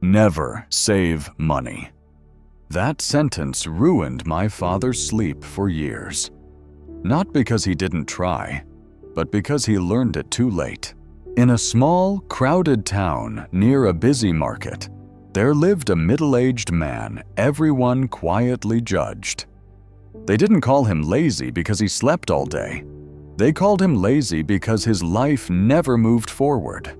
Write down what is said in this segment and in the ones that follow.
Never save money. That sentence ruined my father's sleep for years. Not because he didn't try, but because he learned it too late. In a small, crowded town near a busy market, there lived a middle-aged man everyone quietly judged. They didn't call him lazy because he slept all day. They called him lazy because his life never moved forward.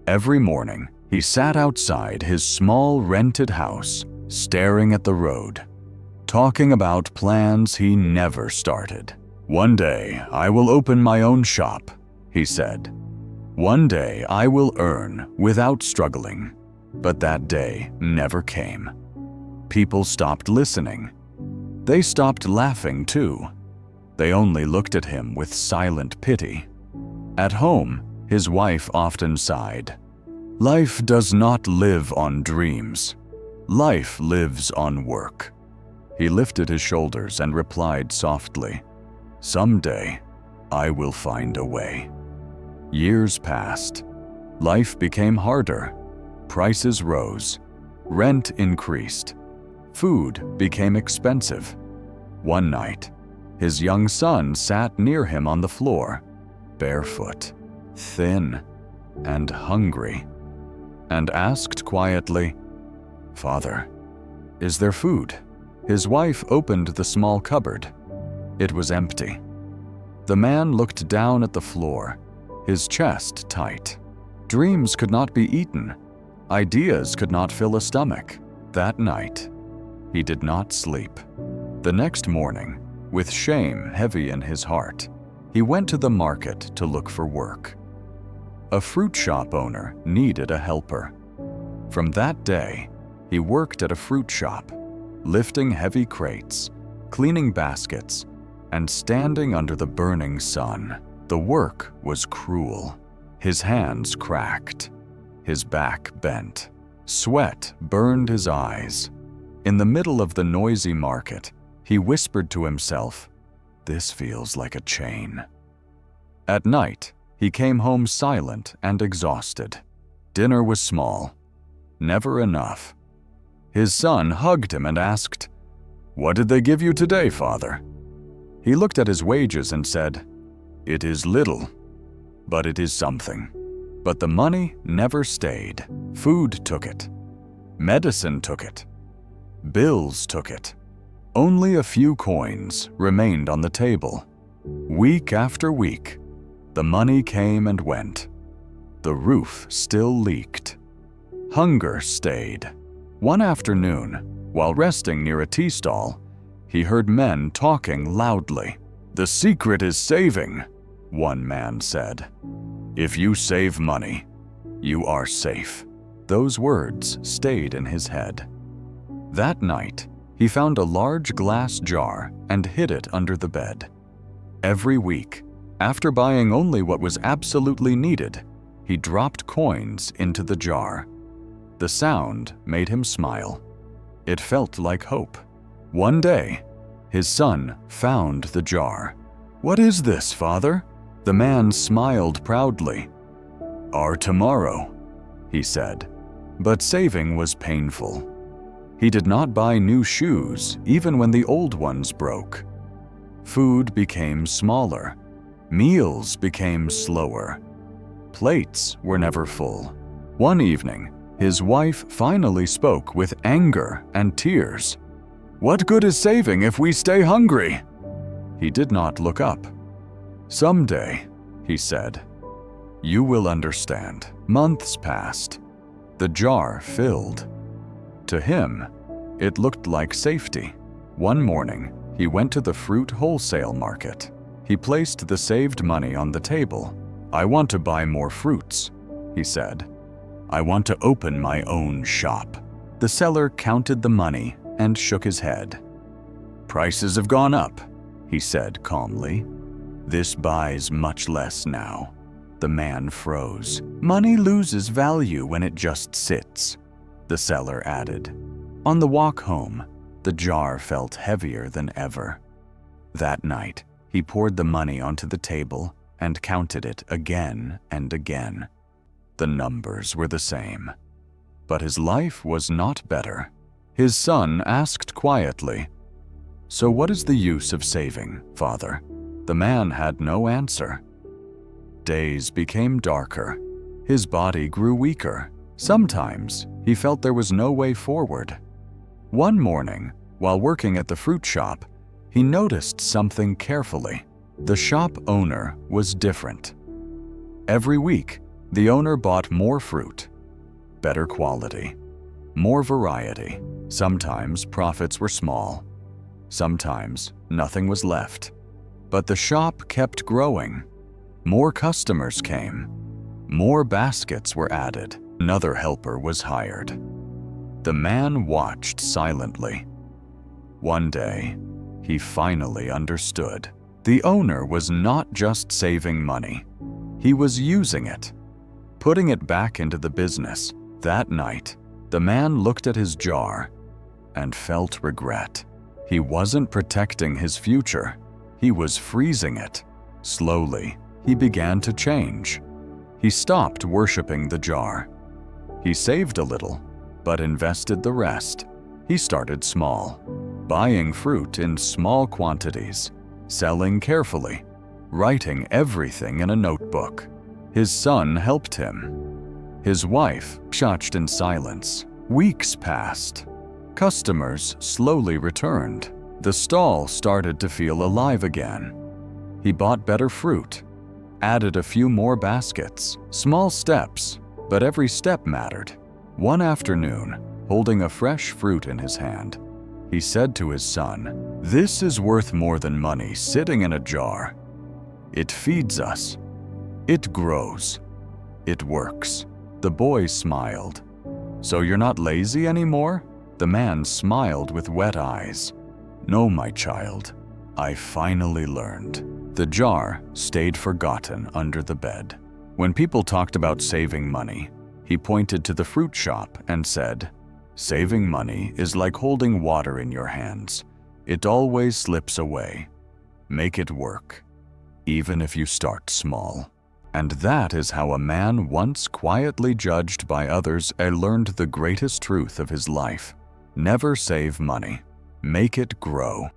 Every morning, he sat outside his small rented house, staring at the road, talking about plans he never started. "One day, I will open my own shop," he said. "One day, I will earn without struggling." But that day never came. People stopped listening. They stopped laughing too. They only looked at him with silent pity. At home, his wife often sighed, "Life does not live on dreams. Life lives on work." He lifted his shoulders and replied softly, "Someday, I will find a way." Years passed. Life became harder. Prices rose. Rent increased. Food became expensive. One night, his young son sat near him on the floor, barefoot, thin, and hungry, and asked quietly, "Father, is there food?" His wife opened the small cupboard. It was empty. The man looked down at the floor, his chest tight. Dreams could not be eaten. Ideas could not fill a stomach. That night, he did not sleep. The next morning, with shame heavy in his heart, he went to the market to look for work. A fruit shop owner needed a helper. From that day, he worked at a fruit shop, lifting heavy crates, cleaning baskets, and standing under the burning sun. The work was cruel. His hands cracked. His back bent. Sweat burned his eyes. In the middle of the noisy market, he whispered to himself, "This feels like a chain." At night, he came home silent and exhausted. Dinner was small. Never enough. His son hugged him and asked, "What did they give you today, Father?" He looked at his wages and said, "It is little, but it is something." But the money never stayed. Food took it. Medicine took it. Bills took it. Only a few coins remained on the table. Week after week, the money came and went. The roof still leaked. Hunger stayed. One afternoon, while resting near a tea stall, he heard men talking loudly. "The secret is saving," one man said. "If you save money, you are safe." Those words stayed in his head. That night, he found a large glass jar and hid it under the bed. Every week, after buying only what was absolutely needed, he dropped coins into the jar. The sound made him smile. It felt like hope. One day, his son found the jar. "What is this, Father?" The man smiled proudly. "Our tomorrow," he said. But saving was painful. He did not buy new shoes even when the old ones broke. Food became smaller. Meals became slower. Plates were never full. One evening, his wife finally spoke with anger and tears. "What good is saving if we stay hungry?" He did not look up. "Someday," he said, "you will understand." Months passed. The jar filled. To him, it looked like safety. One morning, he went to the fruit wholesale market. He placed the saved money on the table. "I want to buy more fruits," he said. "I want to open my own shop." The seller counted the money and shook his head. "Prices have gone up," he said calmly. "This buys much less now." The man froze. "Money loses value when it just sits," the seller added. On the walk home, the jar felt heavier than ever. That night, he poured the money onto the table and counted it again and again. The numbers were the same. But his life was not better. His son asked quietly, "So what is the use of saving, Father?" The man had no answer. Days became darker. His body grew weaker. Sometimes he felt there was no way forward. One morning, while working at the fruit shop, he noticed something carefully. The shop owner was different. Every week, the owner bought more fruit, better quality, more variety. Sometimes profits were small. Sometimes nothing was left. But the shop kept growing. More customers came. More baskets were added. Another helper was hired. The man watched silently. One day, he finally understood. The owner was not just saving money. He was using it, putting it back into the business. That night, the man looked at his jar and felt regret. He wasn't protecting his future. He was freezing it. Slowly, he began to change. He stopped worshiping the jar. He saved a little, but invested the rest. He started small, buying fruit in small quantities, selling carefully, writing everything in a notebook. His son helped him. His wife watched in silence. Weeks passed. Customers slowly returned. The stall started to feel alive again. He bought better fruit, added a few more baskets. Small steps, but every step mattered. One afternoon, holding a fresh fruit in his hand, he said to his son, "This is worth more than money sitting in a jar. It feeds us. It grows. It works." The boy smiled. "So you're not lazy anymore?" The man smiled with wet eyes. "No, my child. I finally learned." The jar stayed forgotten under the bed. When people talked about saving money, he pointed to the fruit shop and said, "Saving money is like holding water in your hands. It always slips away. Make it work, even if you start small." And that is how a man once quietly judged by others learned the greatest truth of his life. Never save money. Make it grow.